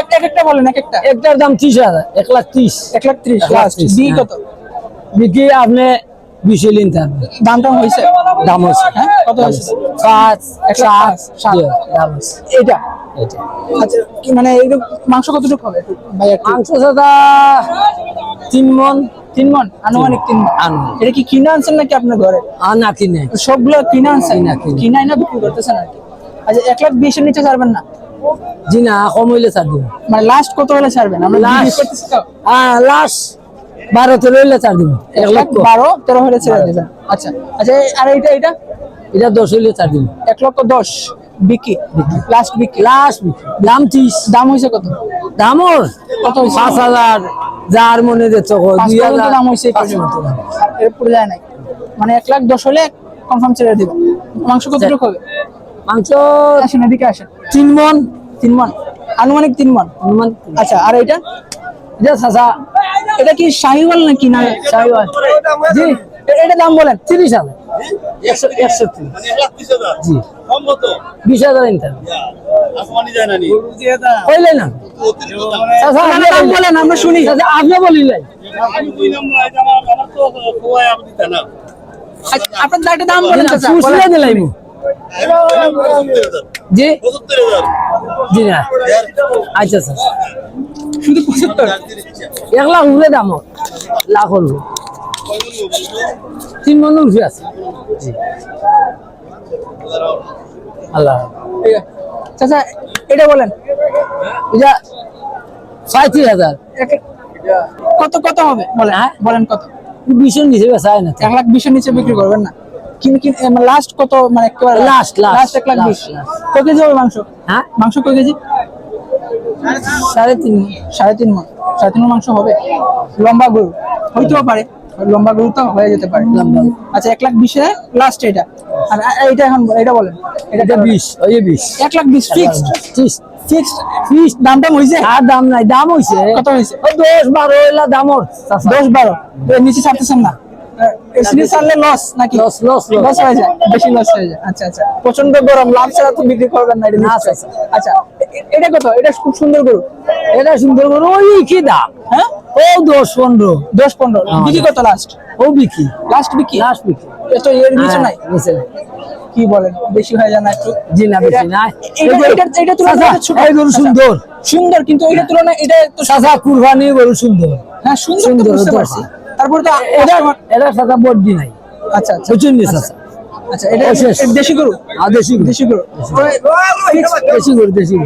একটা বলেন, এক একটা। একটার দাম 30,000, 1,30,000, 1,30,000 লাস্ট। বি কত? বিক্রি আপনি 20 লিন থাকবে। দামটা হয়েছে? দাম হচ্ছে হ্যাঁ, কত হয়েছে? 5, 7, 7। দাম হচ্ছে এটা এটা। আচ্ছা, কি মানে এই মাংস কতটুকু হবে একটু ভাই? মাংস দাদা 3 মণ। 3 মণ আনুমানিক 3 মণ। আনুমানিক। এটা কি কিনে আনছেন নাকি আপনার ঘরে? না কিনে। সবগুলো কিনে আনছেন? কিনা। কিনাই না বিক্রি করতেছেন আর কি। আচ্ছা, 1,20,000 এর নিচে ছাড়বেন না? জি না, কম হইলে ছাড় দিব। মানে লাস্ট কত হলে ছাড়বেন? আমরা বিক্রি লাস্ট করতেছি তো। লাস্ট 12-13 হইলে ছাড় দিব। 1,12,13 হলে ছেড়ে দেবেন। আচ্ছা আচ্ছা, আর এটা এটা 10 হইলে ছাড় দিব। 1,10,000 বিক্রি। লাস্ট বিক্রি। লাস্ট দাম 30। দাম হয়েছে কত? দাম ওর কত হয়েছে? 5,000, যার মনে দিচ্ছ 5,000 দাম হয়েছে। 2,000। এরপরে যায় নাই, মানে 1,10,000 হলে কনফার্ম ছেড়ে দিবেন। মাংস কতটুকু হবে? মাংস আসেন, এদিকে আসেন। 3 মণ। 3 মণ আনুমানিক 3 মণ। অনুমান। আচ্ছা, আর এটা এটা চাচা এটা কি শাহিওয়াল নাকি না? শাহিওয়াল। জি, এটা দাম বলেন। 30,000, 130। জি, 20,000 ইনকাম হইলে না। চাচা আপনি দাম বলেন, আমরা শুনি। চাচা আপনি বলিলেন। আচ্ছা, আপনার একটা দাম বলেন চাচা, পুষলে বলেন। দিলাইব। জি জি না। আচ্ছা স্যার, শুধু 75? 1 লাখ উপরে দাম, লাখ হল 3 মণ উঠে আছে। জি, আল্লাহ। ঠিক আছে। চাচা এটা বলেন। এটা 35,000। কত কত হবে বলেন? হ্যাঁ? বলেন কত? 20 এর নিচে বেচা হয় না। 1,20,000 নিচে বিক্রি করবেন না? লাস্ট কত, মানে একেবারে Last, 1,20,000। last। কয় কেজি হবে মাংস? হ্যাঁ, মাংস কয় কেজি? 3.5। 3.5 মণ। 3.5 মণ মাংস হবে? লম্বা গরু হইতেও পারে, লম্বা গরু তো হয়ে যেতে পারে। লম্বা। আচ্ছা, 1,20,000 লাস্ট এটা। আর এটা এখন এটা বলেন। এটা 20, ওই 20। 1,20,000 ফিক্সড। 30। ফিক্সড দামটা হইছে? আর দাম নাই, দাম হইছে কত হইছে? 10-12 হইলা দাম ওর। 10-12 এর নিচে ছাড়তেছেন না? এর নিচে ছাড়লে লস নাকি? লস লস হয়ে যায়, বেশি লস হয়ে যায়। আচ্ছা আচ্ছা, প্রচন্ড গরম, লাভ ছাড়া তো বিক্রি করবেন না এটা না, নিশ্চয়ই। আচ্ছা। আচ্ছা, এটা কত? এটা খুব সুন্দর গরু। এটা সুন্দর করে ওই কি দাম? হ্যাঁ, ও 10-15। 10-15 বিক্রি কত লাস্ট? ও বিক্রি, লাস্ট বিক্রি লাস্ট বিক্রি। এত এর নিচে নাই? নিচে নাই। কি বলেন, বেশি হয়ে যায় না একটু? জি না, বেশি না। এটা তুলনায় চাচা, ছোট। এই গরু সুন্দর। সুন্দর, কিন্তু এটা তুলনায় এটা তো চাচা কুরবানি গরু সুন্দর। হ্যাঁ সুন্দর, তো সুন্দর, বুঝতে তো পারছি। তারপরে তো এটা চাচা বড্ডি নাই। আচ্ছা আচ্ছা বুঝছেন নি চাচা? আচ্ছা, এটা শেষ। দেশি গরু। দেশি গরু। দেশি গরু। দেশি গরু।